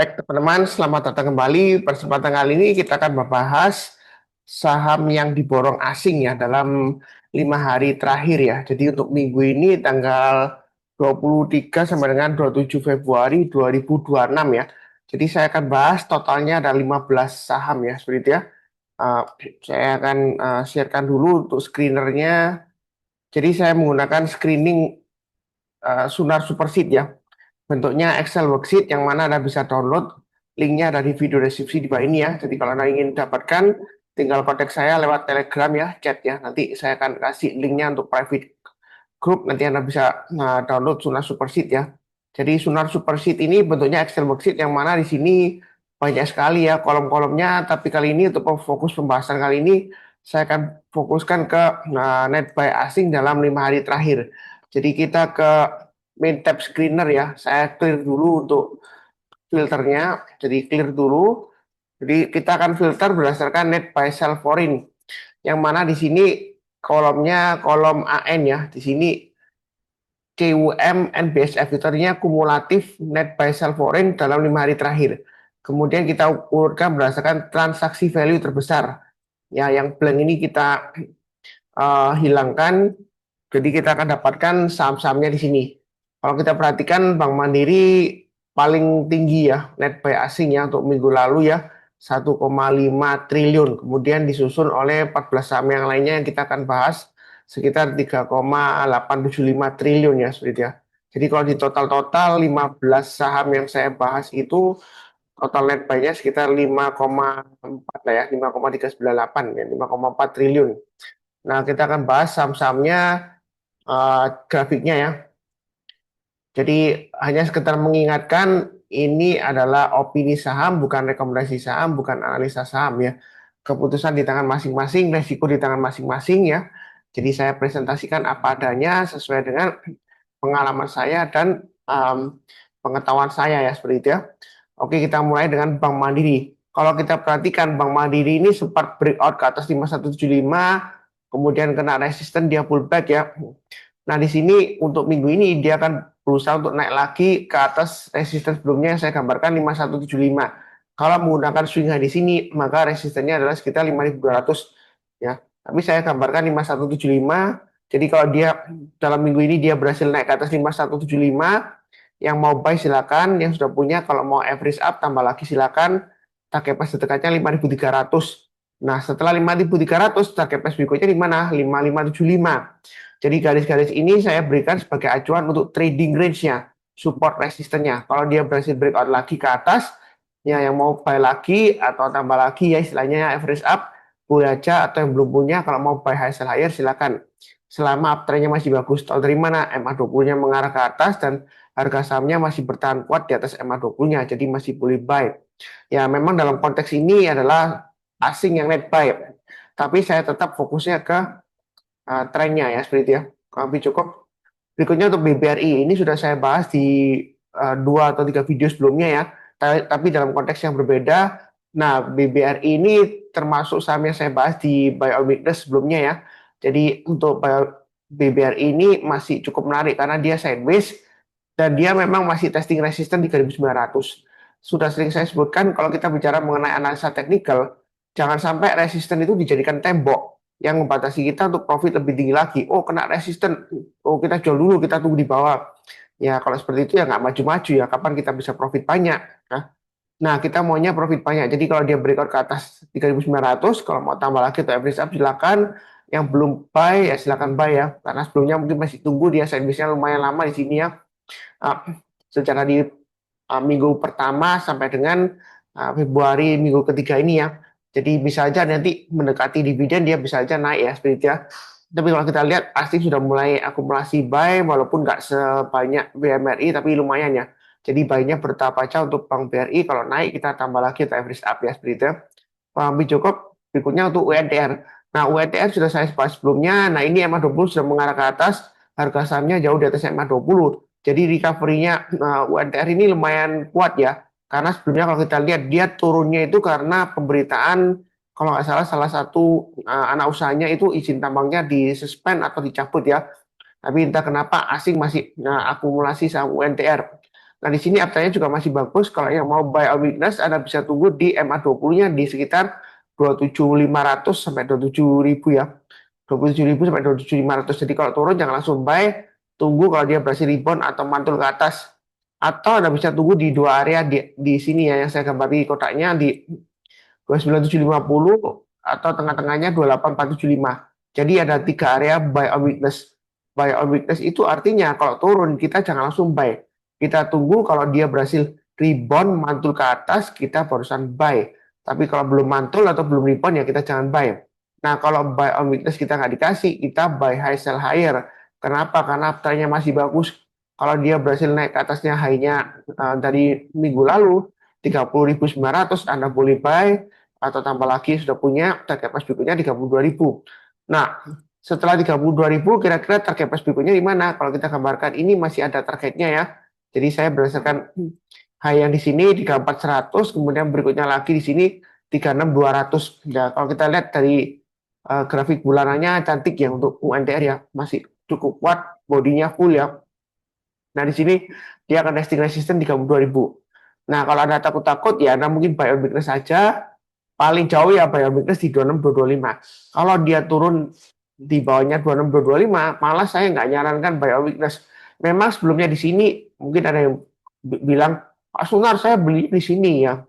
Baik teman-teman, selamat datang kembali. Kesempatan kali ini kita akan membahas saham yang diborong asing ya dalam 5 hari terakhir ya. Jadi untuk minggu ini tanggal 23 sampai dengan 27 Februari 2026 ya. Jadi saya akan bahas totalnya ada 15 saham ya seperti itu ya. Uh, saya akan sharekan dulu untuk screenernya. Jadi saya menggunakan screening Sunar Superseed ya. Bentuknya Excel worksheet yang mana Anda bisa download. Linknya ada di video deskripsi di bawah ini ya. Jadi kalau Anda ingin dapatkan, tinggal kontak saya lewat Telegram ya, chat ya. Nanti saya akan kasih linknya untuk private group. Nanti Anda bisa download Sunar Superseed ya. Jadi Sunar Superseed ini bentuknya Excel worksheet yang mana di sini banyak sekali ya kolom-kolomnya. Tapi kali ini untuk fokus pembahasan kali ini, saya akan fokuskan ke net buy asing dalam 5 hari terakhir. Jadi kita ke main tab screener ya. Saya clear dulu untuk filternya. Jadi clear dulu. Jadi kita akan filter berdasarkan net buy sell foreign. Yang mana di sini kolomnya kolom AN ya. Di sini CUM NBSF filternya kumulatif net buy sell foreign dalam 5 hari terakhir. Kemudian kita urutkan berdasarkan transaksi value terbesar. Ya, yang blank ini kita hilangkan. Jadi kita akan dapatkan saham-sahamnya di sini. Kalau kita perhatikan Bank Mandiri paling tinggi ya net buy asing ya untuk minggu lalu ya 1,5 triliun. Kemudian disusul oleh 14 saham yang lainnya yang kita akan bahas sekitar 3,875 triliun ya seperti ya. Jadi kalau di total-total 15 saham yang saya bahas itu total net buy-nya sekitar 5,4 lah ya, 5,398 ya, 5,4 triliun. Nah, kita akan bahas saham-sahamnya grafiknya ya. Jadi hanya sekedar mengingatkan ini adalah opini saham, bukan rekomendasi saham, bukan analisa saham ya. Keputusan di tangan masing-masing, resiko di tangan masing-masing ya. Jadi saya presentasikan apa adanya sesuai dengan pengalaman saya dan pengetahuan saya ya seperti itu ya. Oke, kita mulai dengan Bank Mandiri. Kalau kita perhatikan Bank Mandiri ini sempat breakout ke atas 5175, kemudian kena resisten dia pullback ya. Nah, di sini untuk minggu ini dia akan berusaha untuk naik lagi ke atas resisten sebelumnya yang saya gambarkan 5175. Kalau menggunakan swing high di sini, maka resistennya adalah sekitar 5200 ya. Tapi saya gambarkan 5175. Jadi kalau dia dalam minggu ini dia berhasil naik ke atas 5175, yang mau buy silakan, yang sudah punya kalau mau average up tambah lagi silakan. Target price dekatnya 5300. Nah, setelah 5300 target price berikutnya di mana? 5575. Jadi garis-garis ini saya berikan sebagai acuan untuk trading range-nya, support resistennya. Kalau dia berhasil breakout lagi ke atas, ya yang mau buy lagi atau tambah lagi ya istilahnya average up, boleh aja, atau yang belum punya kalau mau buy high sell higher silakan. Selama uptrend-nya masih bagus. Tahu dari mana? MA20-nya mengarah ke atas dan harga sahamnya masih bertahan kuat di atas MA20-nya, jadi masih boleh buy. Ya memang dalam konteks ini adalah asing yang net buy, tapi saya tetap fokusnya ke trennya ya seperti itu ya. Kami cukup. Berikutnya untuk BBRI ini sudah saya bahas di 2 atau 3 video sebelumnya ya, tapi dalam konteks yang berbeda. Nah, BBRI ini termasuk saham yang saya bahas di buy on weakness sebelumnya ya. Jadi untuk BBRI ini masih cukup menarik karena dia sideways dan dia memang masih testing resisten 3900. Sudah sering saya sebutkan kalau kita bicara mengenai analisa teknikal, jangan sampai resisten itu dijadikan tembok yang membatasi kita untuk profit lebih tinggi lagi. Oh, kena resisten. Oh, kita jual dulu, kita tunggu di bawah. Ya, kalau seperti itu ya nggak maju-maju ya. Kapan kita bisa profit banyak? Nah, kita maunya profit banyak. Jadi kalau dia breakout ke atas 3900, kalau mau tambah lagi atau average up silakan. Yang belum buy ya silakan buy ya. Karena sebelumnya mungkin masih tunggu dia sideways-nya lumayan lama di sini ya. Secara di minggu pertama sampai dengan Februari minggu ketiga ini ya. Jadi bisa aja nanti mendekati dividen dia bisa aja naik ya seperti itu ya. Tapi kalau kita lihat pasti sudah mulai akumulasi buy walaupun nggak sebanyak BMRI tapi lumayan ya. Jadi buy-nya bertahap aja untuk Bank BRI, kalau naik kita tambah lagi atau average up ya seperti itu ya. Pahami cukup. Berikutnya untuk UNTR. Nah, UNTR sudah saya bahas sebelumnya. Nah, ini MA20 sudah mengarah ke atas, harga sahamnya jauh di atas MA20. Jadi recovery-nya UNTR ini lumayan kuat ya. Karena sebelumnya kalau kita lihat dia turunnya itu karena pemberitaan kalau nggak salah salah satu anak usahanya itu izin tambangnya disuspend atau dicabut ya. Tapi entah kenapa asing masih akumulasi saham UNTR. Nah, di sini uptrendnya juga masih bagus. Kalau yang mau buy on weakness, Anda bisa tunggu di MA20-nya di sekitar 27.500 sampai 27.000 ya. 27.000 sampai 27.500. Jadi kalau turun jangan langsung buy, tunggu kalau dia berhasil rebound atau mantul ke atas. Atau Anda bisa tunggu di dua area di sini ya, yang saya gambar di kotaknya di 29750 atau tengah-tengahnya 28475. Jadi ada tiga area buy on weakness. Buy on weakness itu artinya kalau turun kita jangan langsung buy. Kita tunggu kalau dia berhasil rebound mantul ke atas kita barusan buy. Tapi kalau belum mantul atau belum rebound ya kita jangan buy. Nah, kalau buy on weakness kita nggak dikasih, kita buy high sell higher. Kenapa? Karena uptrendnya masih bagus. Kalau dia berhasil naik ke atasnya high-nya dari minggu lalu 30.900, Anda boleh buy atau tambah lagi sudah punya target price berikutnya 32.000. Nah, setelah 32.000 kira-kira target price berikutnya di mana? Kalau kita gambarkan ini masih ada targetnya ya. Jadi saya berdasarkan high yang di sini 34.100, kemudian berikutnya lagi di sini 36.200. Ya, kalau kita lihat dari grafik bulanannya cantik ya untuk UNTR ya, masih cukup kuat, bodinya full ya. Nah, di sini dia akan testing resistance 32.000. Nah, kalau Anda takut-takut ya Anda mungkin buy on weakness saja. Paling jauh ya buy on weakness di 26.225. Kalau dia turun di bawahnya 26.225, malah saya nggak nyarankan buy on weakness. Memang sebelumnya di sini mungkin ada yang bilang, Pak Sunar saya beli di sini ya.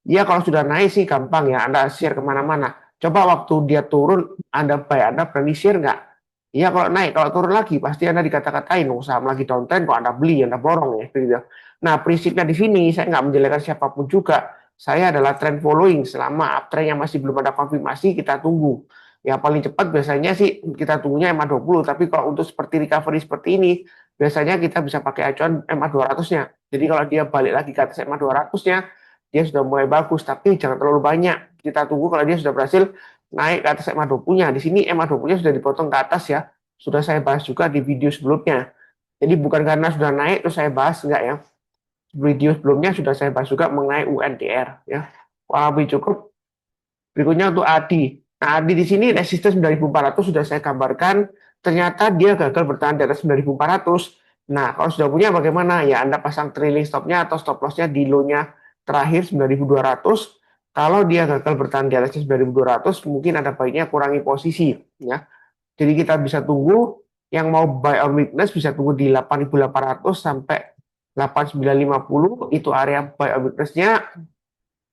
Ya kalau sudah naik sih gampang ya, Anda share kemana-mana. Coba waktu dia turun, Anda buy, Anda berani share nggak? Iya kalau naik, kalau turun lagi pasti Anda dikata-katain, saham lagi downtrend kok Anda beli, Anda borong ya. Gitu. Nah prinsipnya di sini saya nggak menjelekkan siapapun juga. Saya adalah trend following, selama uptrend yang masih belum ada konfirmasi kita tunggu. Ya paling cepat biasanya sih kita tunggunya MA20, tapi kalau untuk seperti recovery seperti ini, biasanya kita bisa pakai acuan MA200-nya. Jadi kalau dia balik lagi ke atas MA200-nya, dia sudah mulai bagus, tapi jangan terlalu banyak. Kita tunggu kalau dia sudah berhasil naik ke atas MA20-nya. Di sini MA20-nya sudah dipotong ke atas ya. Sudah saya bahas juga di video sebelumnya. Jadi bukan karena sudah naik terus saya bahas, enggak ya. Video sebelumnya sudah saya bahas juga mengenai UNTR ya. Kalau lebih cukup, berikutnya untuk ADI. Nah, ADI di sini resisten 9.400 sudah saya gambarkan. Ternyata dia gagal bertahan di atas 9.400. Nah, kalau sudah punya bagaimana? Ya, Anda pasang trailing stopnya atau stop lossnya di low-nya terakhir 9.200. Kalau dia gagal bertahan di atas 9.200, mungkin ada baiknya kurangi posisi. Ya. Jadi kita bisa tunggu, yang mau buy on weakness bisa tunggu di 8.800 sampai 8.950, itu area buy on weakness-nya,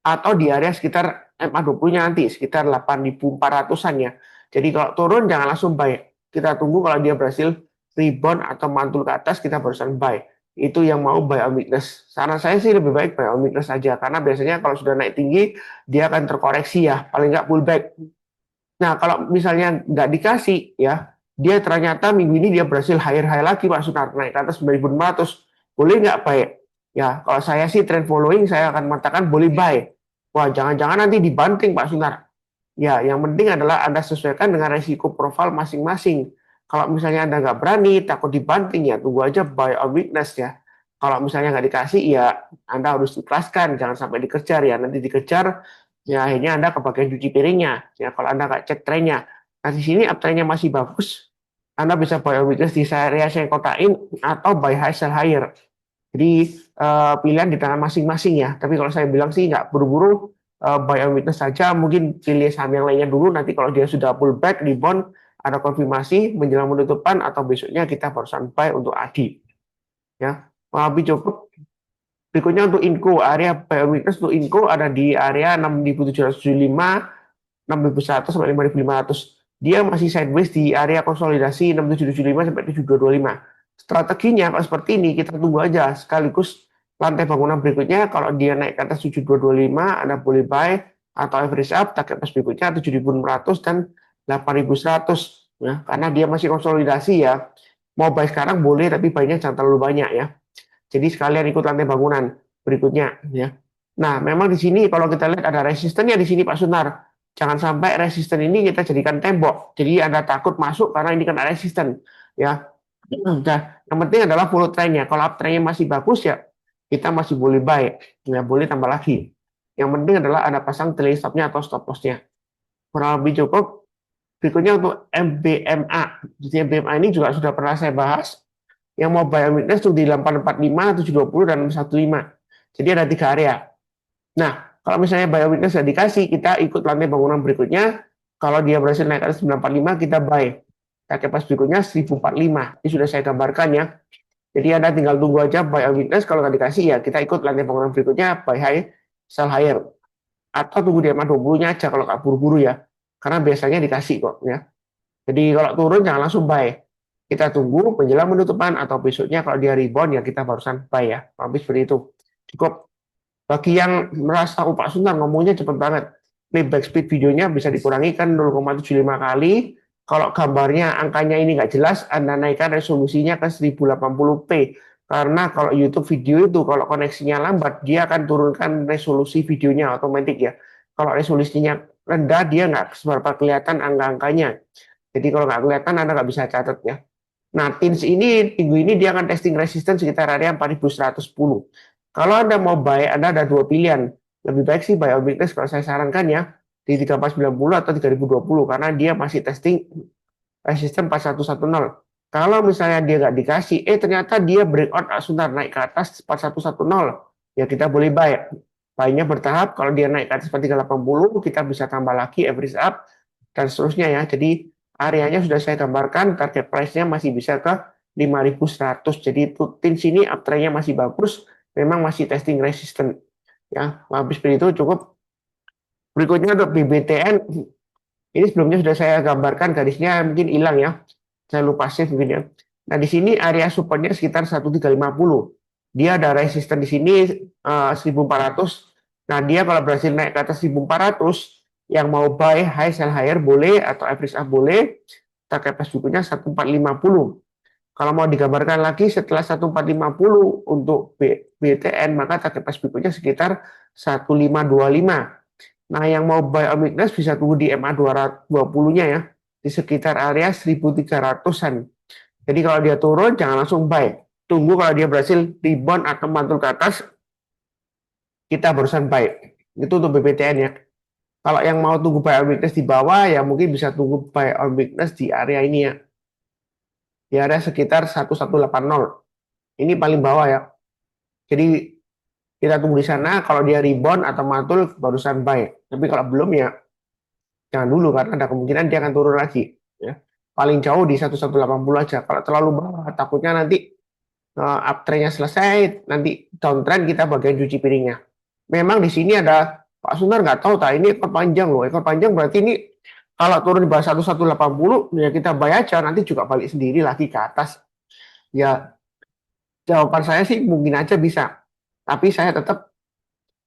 atau di area sekitar MA20-nya nanti, sekitar 8.400-an ya. Jadi kalau turun jangan langsung buy. Kita tunggu kalau dia berhasil rebound atau mantul ke atas, kita barusan buy. Itu yang mau buy on weakness. Saran saya sih lebih baik buy on weakness saja, karena biasanya kalau sudah naik tinggi, dia akan terkoreksi ya, paling nggak pullback. Nah, kalau misalnya nggak dikasih ya, dia ternyata minggu ini dia berhasil high lagi Pak Sunar, naik ke atas 9.500. Boleh nggak buy? Ya, kalau saya sih trend following, saya akan mengatakan boleh buy. Wah, jangan-jangan nanti dibanting Pak Sunar. Ya, yang penting adalah Anda sesuaikan dengan resiko profil masing-masing. Kalau misalnya Anda nggak berani, takut dibanting, ya tunggu aja buy on weakness ya. Kalau misalnya nggak dikasih, ya Anda harus ikhlaskan, jangan sampai dikejar ya. Nanti dikejar, ya akhirnya Anda kebagian cuci piringnya. Ya, kalau Anda nggak cek trennya. Nah, di sini uptrendnya masih bagus. Anda bisa buy on weakness di area saya kotain atau buy high sell higher. Jadi pilihan di tangan masing-masing ya. Tapi kalau saya bilang sih nggak buru-buru, buy on weakness saja. Mungkin pilih saham yang lainnya dulu. Nanti kalau dia sudah pullback, rebound, ada konfirmasi menjelang penutupan atau besoknya kita barusan buy untuk ADI. Ya, lebih cukup. Berikutnya untuk Inco, area buy on weakness untuk Inco ada di area 6.775, 6.100 sampai 5.500. Dia masih sideways di area konsolidasi 6.775 sampai 7.225. Strateginya kalau seperti ini kita tunggu aja, sekaligus lantai bangunan berikutnya kalau dia naik ke atas 7.225 Anda boleh buy, atau average up target pas berikutnya 7.600 dan 8.100 ya, karena dia masih konsolidasi ya. Mau buy sekarang boleh, tapi buy-nya jangan terlalu banyak ya. Jadi sekalian ikut lantai bangunan berikutnya ya. Nah, memang di sini kalau kita lihat ada resistennya di sini Pak Sunar. Jangan sampai resisten ini kita jadikan tembok. Jadi Anda takut masuk karena ini kan resisten ya. Nah, yang penting adalah follow trendnya. Kalau uptrendnya masih bagus ya kita masih boleh buy, ya boleh tambah lagi. Yang penting adalah Anda pasang trailing stopnya atau stop loss-nya. Kurang lebih cukup. Berikutnya untuk MBMA. Jadi MBMA ini juga sudah pernah saya bahas. Yang mau buy on weakness tuh di 845, 720 dan 615. Jadi ada 3 area. Nah, kalau misalnya buy on weakness nggak dikasih, kita ikut lantai bangunan berikutnya. Kalau dia berhasil naik ke atas 945, kita buy. Target price berikutnya 1045. Ini sudah saya gambarkan ya. Jadi Anda tinggal tunggu aja buy on weakness, kalau nggak dikasih ya kita ikut lantai bangunan berikutnya, buy high, sell higher. Atau tunggu di EMA 20-nya aja kalau nggak buru-buru ya. Karena biasanya dikasih kok ya. Jadi kalau turun jangan langsung buy. Kita tunggu menjelang penutupan atau besoknya kalau dia rebound ya kita barusan buy ya. Habis seperti itu. Cukup. Bagi yang merasa Pak Sunar ngomongnya cepet banget. Playback speed videonya bisa dikurangi kan 0,75 kali. Kalau gambarnya angkanya ini nggak jelas, Anda naikkan resolusinya ke 1080p. Karena kalau YouTube video itu kalau koneksinya lambat, dia akan turunkan resolusi videonya otomatis ya. Kalau resolusinya rendah, dia nggak seberapa kelihatan angka-angkanya. Jadi kalau nggak kelihatan, Anda nggak bisa catat ya. Nah, Teams ini minggu ini dia akan testing resistance sekitar area 4110. Kalau Anda mau buy, Anda ada dua pilihan. Lebih baik sih buy on weakness kalau saya sarankan ya di 3490 atau 3020 karena dia masih testing resistance 4110. Kalau misalnya dia nggak dikasih, ternyata dia breakout sebentar naik ke atas 4110, ya kita boleh buy. Buy-nya bertahap, kalau dia naik ke atas 4380, kita bisa tambah lagi average up dan seterusnya ya. Jadi areanya sudah saya gambarkan, target price-nya masih bisa ke 5100. Jadi tutin sini uptrend-nya masih bagus, memang masih testing resistant. Ya, habis itu cukup. Berikutnya untuk BBTN, ini sebelumnya sudah saya gambarkan garisnya mungkin hilang ya. Saya lupa save mungkin ya. Nah, di sini area supportnya sekitar 1350. Dia ada resisten di sini 1400. Nah, dia kalau berhasil naik ke atas 1400, yang mau buy high sell higher boleh atau average up boleh. Target price berikutnya 1450. Kalau mau digambarkan lagi setelah 1450 untuk BTN, maka target price berikutnya sekitar 1525. Nah, yang mau buy on weakness bisa tunggu di MA 220-nya ya, di sekitar area 1300-an. Jadi kalau dia turun, jangan langsung buy. Tunggu kalau dia berhasil rebound atau mantul ke atas, kita barusan buy. Itu untuk BBTN ya. Kalau yang mau tunggu buy on weakness di bawah, ya mungkin bisa tunggu buy on weakness di area ini ya. Di area sekitar 1180. Ini paling bawah ya. Jadi kita tunggu di sana, kalau dia rebound atau mantul, barusan buy. Tapi kalau belum ya, jangan dulu karena ada kemungkinan dia akan turun lagi ya. Paling jauh di 1180 aja. Kalau terlalu bawah takutnya nanti uptrendnya selesai, nanti downtrend kita bagian cuci piringnya. Memang di sini ada Pak Sunar nggak tahu ini ekor panjang loh. Ekor panjang berarti ini kalau turun di bawah 1180 ya kita buy aja, nanti juga balik sendiri lagi ke atas. Ya jawaban saya sih mungkin aja bisa. Tapi saya tetap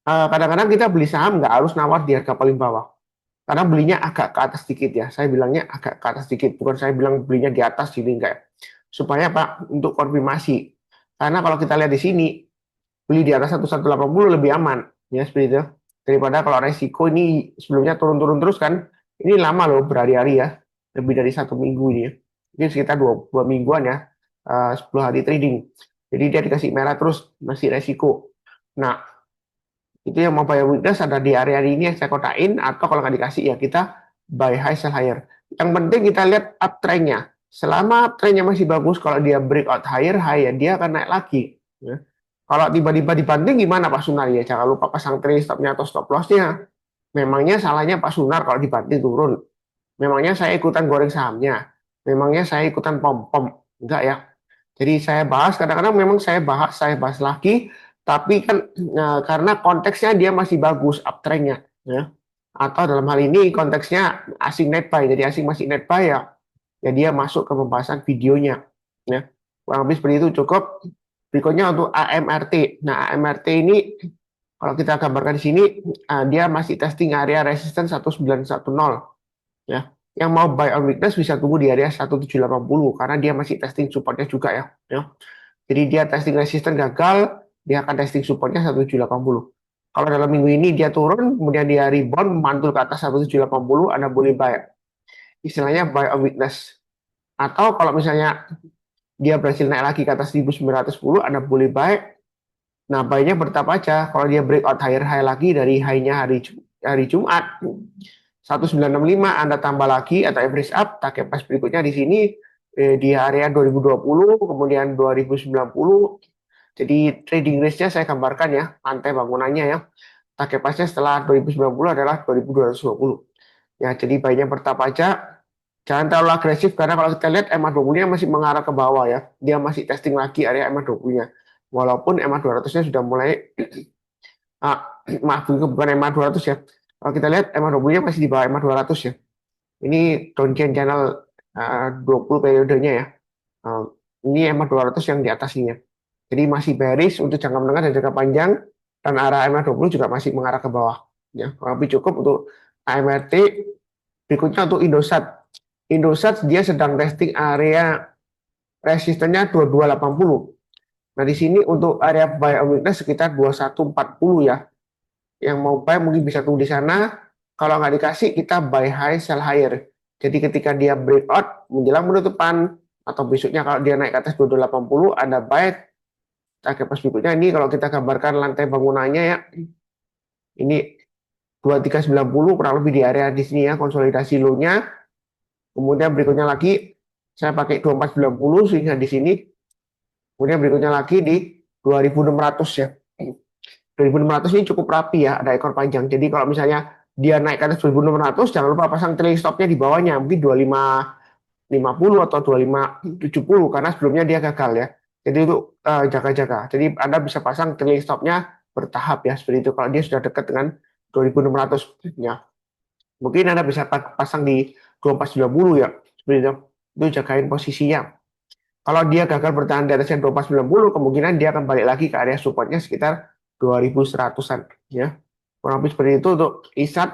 kadang-kadang kita beli saham nggak harus nawar di harga paling bawah. Karena belinya agak ke atas sedikit ya. Saya bilangnya agak ke atas sedikit. Bukan saya bilang belinya di atas sini enggak. Supaya Pak, untuk konfirmasi. Karena kalau kita lihat di sini, beli di atas 1180 lebih aman. Ya, seperti itu. Daripada kalau resiko ini sebelumnya turun-turun terus kan. Ini lama loh, berhari-hari ya. Lebih dari 1 minggu ini ya. Ini sekitar 2 mingguan ya. 10 hari trading. Jadi dia dikasih merah terus, masih resiko. Nah, itu yang mau buy weakness ada di area ini yang saya kotain, atau kalau nggak dikasih ya kita buy high sell higher. Yang penting kita lihat uptrendnya. Selama uptrendnya masih bagus, kalau dia breakout higher high ya dia akan naik lagi ya. Kalau tiba-tiba dibanting gimana Pak Sunar ya, jangan lupa pasang trailing stopnya atau stop lossnya. Memangnya salahnya Pak Sunar kalau dibanting turun? Memangnya saya ikutan goreng sahamnya? Memangnya saya ikutan pom-pom? Enggak ya. Jadi saya bahas, kadang-kadang memang saya bahas lagi, tapi kan karena konteksnya dia masih bagus uptrendnya ya. Atau dalam hal ini konteksnya asing net buy, jadi asing masih net buy ya, ya dia masuk ke pembahasan videonya ya. Kurang lebih seperti itu cukup. Berikutnya untuk AMRT. Nah, AMRT ini kalau kita gambarkan di sini dia masih testing area resistance 1910 ya. Yang mau buy on weakness bisa tunggu di area 1780 karena dia masih testing supportnya juga ya. Jadi dia testing resistance gagal, dia akan testing supportnya 1780. Kalau dalam minggu ini dia turun, kemudian dia rebound, mantul ke atas 1780, Anda boleh buy. Istilahnya buy on weakness. Atau kalau misalnya dia berhasil naik lagi ke atas 1910, Anda boleh buy. Nah, buy-nya bertahap aja. Kalau dia breakout higher high lagi dari high-nya hari Jumat, 1965 Anda tambah lagi atau average up, target price berikutnya di sini di area 2020, kemudian 2090. Jadi trading range-nya saya gambarkan ya, lantai bangunannya ya. Target price-nya setelah 2090 adalah 2220. Ya, jadi baiknya bertahap aja. Jangan terlalu agresif karena kalau kita lihat MA20-nya masih mengarah ke bawah ya. Dia masih testing lagi area MA20-nya. Walaupun MA200-nya sudah mulai maaf bukan MA200 ya. Kalau kita lihat MA20-nya masih di bawah MA200 ya. Ini downtrend channel 20 periodenya ya. Ini MA200 yang di atasnya. Jadi masih bearish untuk jangka menengah dan jangka panjang, dan arah MA20 juga masih mengarah ke bawah. Ya, tapi cukup untuk AMRT. Berikutnya untuk Indosat. Indosat dia sedang testing area resistennya 2280. Nah, di sini untuk area buy on weakness sekitar 2140 ya. Yang mau buy mungkin bisa tunggu di sana. Kalau nggak dikasih, kita buy high, sell higher. Jadi ketika dia breakout menjelang penutupan atau besoknya kalau dia naik ke atas 2280, Anda buy. Target pas berikutnya ini kalau kita gambarkan lantai bangunannya ya. Ini 2390 kurang lebih di area di sini ya, konsolidasi low-nya. Kemudian berikutnya lagi saya pakai 2490 sehingga di sini. Kemudian berikutnya lagi di 2600 ya. 2600 ini cukup rapi ya, ada ekor panjang. Jadi kalau misalnya dia naik ke atas 2600, jangan lupa pasang trailing stopnya di bawahnya, mungkin 2550 atau 2570 karena sebelumnya dia gagal ya. Jadi itu jaga-jaga. Jadi Anda bisa pasang trailing stopnya bertahap ya, seperti itu. Kalau dia sudah dekat dengan 2600 ya. Mungkin Anda bisa pasang di 2490 ya, seperti itu. Itu jagain posisinya. Kalau dia gagal bertahan di atasnya 2490, kemungkinan dia akan balik lagi ke area supportnya sekitar 2100-an ya. Kurang lebih seperti itu untuk ISAT.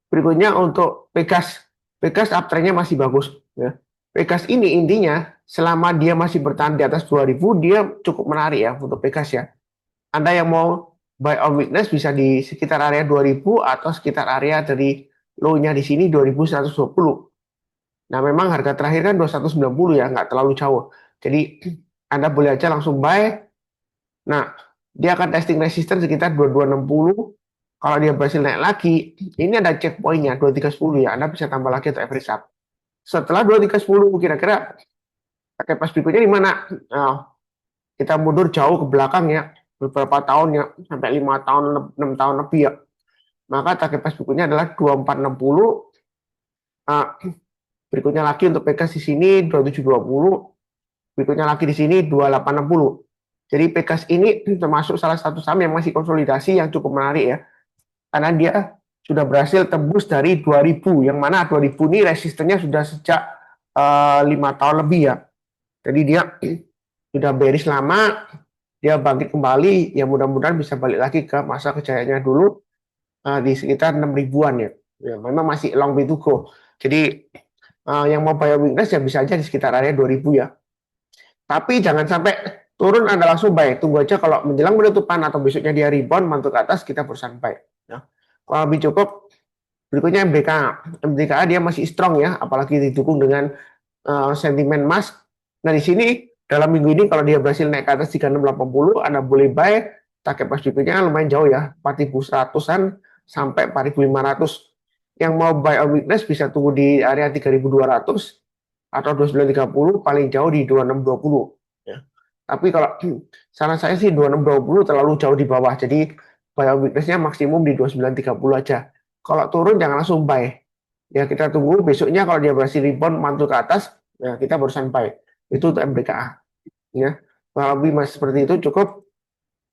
Berikutnya untuk Pegas. Pegas uptrendnya masih bagus ya. Pegas ini intinya selama dia masih bertahan di atas 2000, dia cukup menarik ya untuk Pegas ya. Anda yang mau buy on weakness bisa di sekitar area 2000 atau sekitar area dari low-nya di sini 2120. Nah, memang harga terakhir kan 2190 ya, nggak terlalu jauh. Jadi Anda boleh aja langsung buy. Nah, dia akan testing resistance sekitar 2260. Kalau dia berhasil naik lagi, ini ada checkpointnya 2310 ya. Anda bisa tambah lagi atau average up. Setelah 2310 kira-kira pakai pas berikutnya di mana? Nah, kita mundur jauh ke belakang ya, beberapa tahun ya, sampai 5 tahun, 6 tahun lebih ya. Maka target pas berikutnya adalah 2460. Berikutnya lagi untuk Pegas di sini 2720. Berikutnya lagi di sini 2860. Jadi Pegas ini termasuk salah satu saham yang masih konsolidasi yang cukup menarik ya. Karena dia sudah berhasil tembus dari 2000, yang mana 2000 ini resistennya sudah sejak 5 tahun lebih ya. Jadi dia sudah bearish lama, dia bangkit kembali, ya mudah-mudahan bisa balik lagi ke masa kejayaannya dulu di sekitar 6.000-an ya. Ya, memang masih long way to go. Jadi yang mau buy weakness ya bisa aja di sekitar area 2000 ya. Tapi jangan sampai turun Anda langsung buy. Tunggu aja kalau menjelang penutupan atau besoknya dia rebound mantul ke atas, kita berusaha buy. Ya. Kalau lebih cukup, berikutnya MBKA. MBKA dia masih strong ya, apalagi didukung dengan sentimen emas. Nah di sini dalam minggu ini kalau dia berhasil naik ke atas 3680, Anda boleh buy. Target pas berikutnya lumayan jauh ya, 4100-an sampai 4500. Yang mau buy on weakness bisa tunggu di area 3200 atau 2930, paling jauh di 2620 ya. Tapi kalau saran saya sih 2620 terlalu jauh di bawah. Jadi buy on weakness-nya maksimum di 2930 aja. Kalau turun jangan langsung buy. Ya kita tunggu besoknya kalau dia berhasil rebound mantul ke atas, ya kita barusan buy. Itu untuk MBKA. Ya. Kalau lebih mas seperti itu cukup.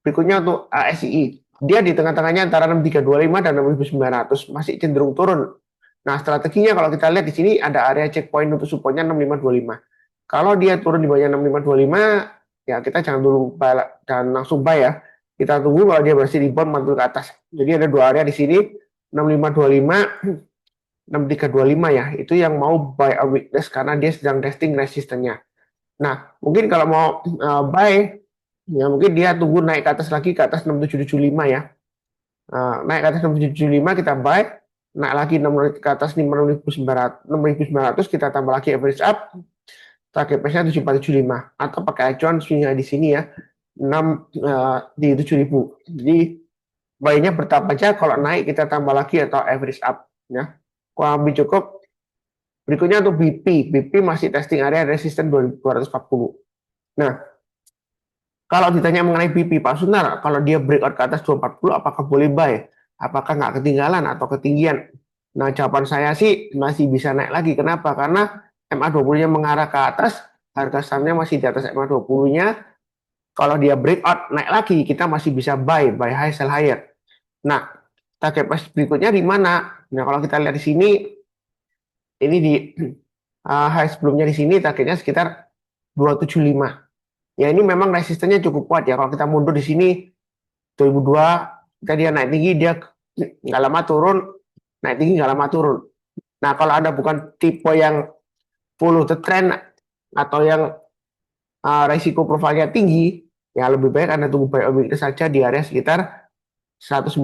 Berikutnya untuk ASI. Dia di tengah-tengahnya antara 6325 dan 6900, masih cenderung turun. Nah, strateginya kalau kita lihat di sini ada area checkpoint untuk supportnya 6525. Kalau dia turun di bawah 6525, ya kita jangan dulu dan langsung buy ya. Kita tunggu kalau dia berhasil rebound mantul ke atas. Jadi ada dua area di sini, 6525, 6325 ya. Itu yang mau buy a weakness karena dia sedang testing resistennya. Nah, mungkin kalau mau buy, ya mungkin dia tunggu naik ke atas lagi, ke atas 6775 ya. Naik ke atas 6775 kita buy, naik lagi ke atas 6900 kita tambah lagi average up, target price-nya 7475 atau pakai acuan swing di sini ya, 6 di 7000. Jadi buy-nya bertahap aja, kalau naik kita tambah lagi atau average up ya. Kurang lebih cukup. Berikutnya untuk BP masih testing area resisten 240. Nah, kalau ditanya mengenai BP, Pak Sunar, kalau dia breakout ke atas 240, apakah boleh buy? Apakah nggak ketinggalan atau ketinggian? Nah, jawaban saya sih masih bisa naik lagi. Kenapa? Karena MA20-nya mengarah ke atas, harga sahamnya masih di atas MA20-nya. Kalau dia breakout naik lagi, kita masih bisa buy high, sell higher. Nah, target price berikutnya di mana? Nah, kalau kita lihat di sini, ini di high sebelumnya di sini targetnya sekitar 275. Ya ini memang resistennya cukup kuat ya. Kalau kita mundur di sini 2002, kita dia naik tinggi, dia nggak lama turun, naik tinggi nggak lama turun. Nah kalau Anda bukan tipe yang follow the trend atau yang resiko profilnya tinggi, ya lebih baik Anda tunggu buy on weekly saja di area sekitar 190,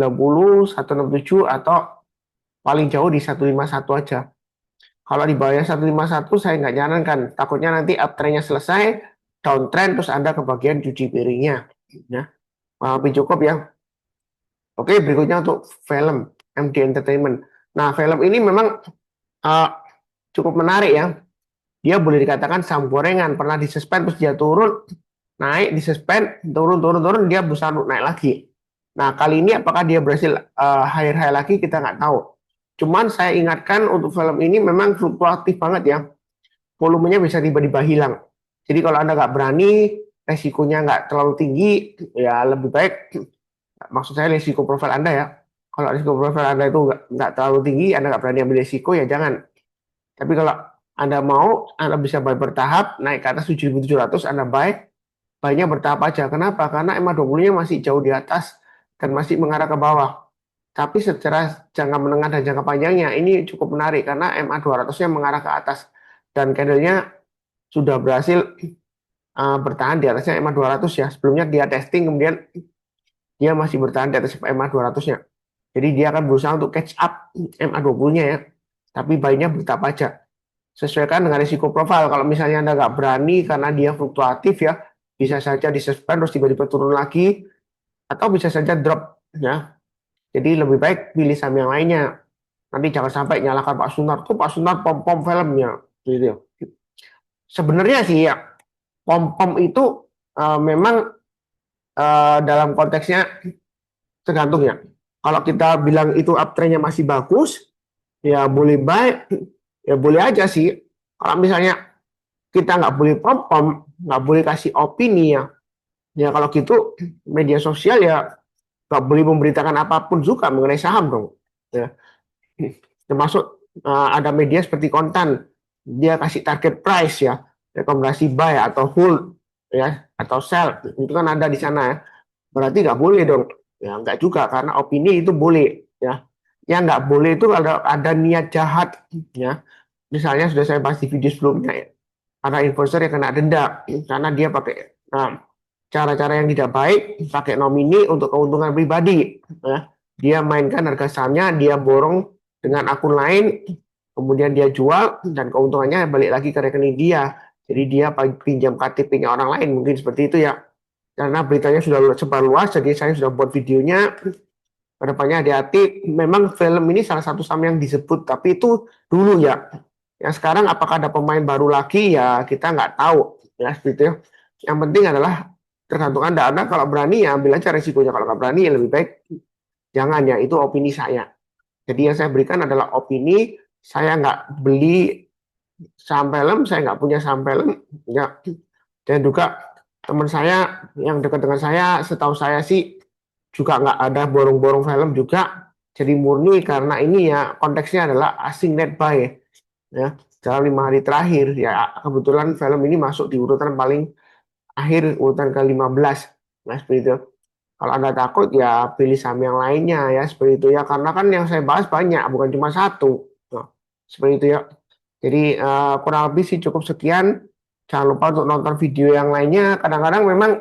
167 atau paling jauh di 151 aja. Kalau di bawahnya 151 saya nggak nyarankan, takutnya nanti uptrendnya selesai, downtrend terus Anda kebagian cuci piringnya. Ya, tapi cukup ya. Oke, berikutnya untuk film MD Entertainment. Nah, film ini memang uh, cukup menarik ya. Dia boleh dikatakan saham gorengan, pernah disuspend terus dia turun, naik, disuspend, turun, dia berusaha naik lagi. Nah, kali ini apakah dia berhasil high lagi, kita nggak tahu. Cuman saya ingatkan untuk film ini memang fluktuatif banget ya. Volumenya bisa tiba-tiba hilang. Jadi kalau Anda nggak berani, resikonya nggak terlalu tinggi, ya lebih baik, maksud saya resiko profil Anda ya. Kalau risiko profil Anda itu nggak terlalu tinggi, Anda nggak berani ambil risiko, ya jangan. Tapi kalau Anda mau, Anda bisa buy bertahap, naik ke atas 7.700, Anda buy-nya bertahap aja. Kenapa? Karena MA20-nya masih jauh di atas dan masih mengarah ke bawah. Tapi secara jangka menengah dan jangka panjangnya, ini cukup menarik karena MA200-nya mengarah ke atas. Dan candle-nya sudah berhasil bertahan di atasnya MA200 ya. Sebelumnya dia testing, kemudian dia masih bertahan di atas MA200-nya. Jadi dia akan berusaha untuk catch up MA20-nya ya. Tapi buy-nya bertahap aja. Sesuaikan dengan risiko profil. Kalau misalnya Anda nggak berani karena dia fluktuatif ya, bisa saja disuspend terus tiba-tiba turun lagi, atau bisa saja drop ya. Jadi lebih baik pilih saham yang lainnya. Nanti jangan sampai nyalakan Pak Sunar. Kok Pak Sunar pom-pom filmnya? Gitu. Sebenarnya sih ya, pom-pom itu memang dalam konteksnya tergantung ya. Kalau kita bilang itu uptrendnya masih bagus, ya boleh buy, ya boleh aja sih. Kalau misalnya kita nggak boleh pom-pom, nggak boleh kasih opini ya. Ya kalau gitu media sosial ya nggak boleh memberitakan apapun juga mengenai saham dong. Ya. Termasuk ada media seperti Kontan, dia kasih target price ya, rekomendasi buy atau hold ya atau sell, itu kan ada di sana ya. Berarti nggak boleh dong. Ya nggak juga, karena opini itu boleh ya. Yang nggak boleh itu ada niat jahat ya. Misalnya sudah saya bahas di video sebelumnya ya. Ada investor yang kena denda karena dia pakai cara-cara yang tidak baik, pakai nomini untuk keuntungan pribadi ya. Dia mainkan harga sahamnya, dia borong dengan akun lain, kemudian dia jual dan keuntungannya balik lagi ke rekening dia. Jadi dia pinjam KTP-nya orang lain, mungkin seperti itu ya. Karena beritanya sudah sebar luas, jadi saya sudah buat videonya. Kedepannya hati-hati. Memang film ini salah satu saham yang disebut, tapi itu dulu ya. Yang sekarang apakah ada pemain baru lagi ya kita nggak tahu ya seperti itu. Yang penting adalah tergantung Anda. Anda kalau berani ya ambil aja resikonya. Kalau nggak berani ya lebih baik jangan ya. Itu opini saya. Jadi yang saya berikan adalah opini. Saya nggak beli saham film, saya nggak punya saham film. Ya. Dan juga teman saya yang dekat dengan saya, setahu saya sih juga nggak ada borong-borong film juga. Jadi murni karena ini ya konteksnya adalah asing net buy ya. Dalam 5 hari terakhir ya kebetulan film ini masuk di urutan paling akhir, urutan ke-15. Nah seperti itu. Kalau Anda takut ya pilih saham yang lainnya ya seperti itu ya, karena kan yang saya bahas banyak bukan cuma satu. Nah, seperti itu ya. Jadi kurang lebih sih cukup sekian. Jangan lupa untuk nonton video yang lainnya. Kadang-kadang memang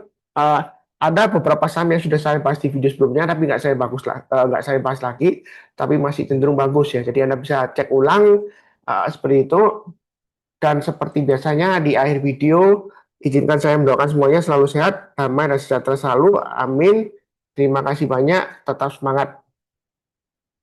ada beberapa saham yang sudah saya bahas di video sebelumnya, tapi nggak saya bahas lagi, tapi masih cenderung bagus ya. Jadi Anda bisa cek ulang seperti itu. Dan seperti biasanya di akhir video, izinkan saya mendoakan semuanya selalu sehat, damai dan sejahtera selalu. Amin. Terima kasih banyak. Tetap semangat.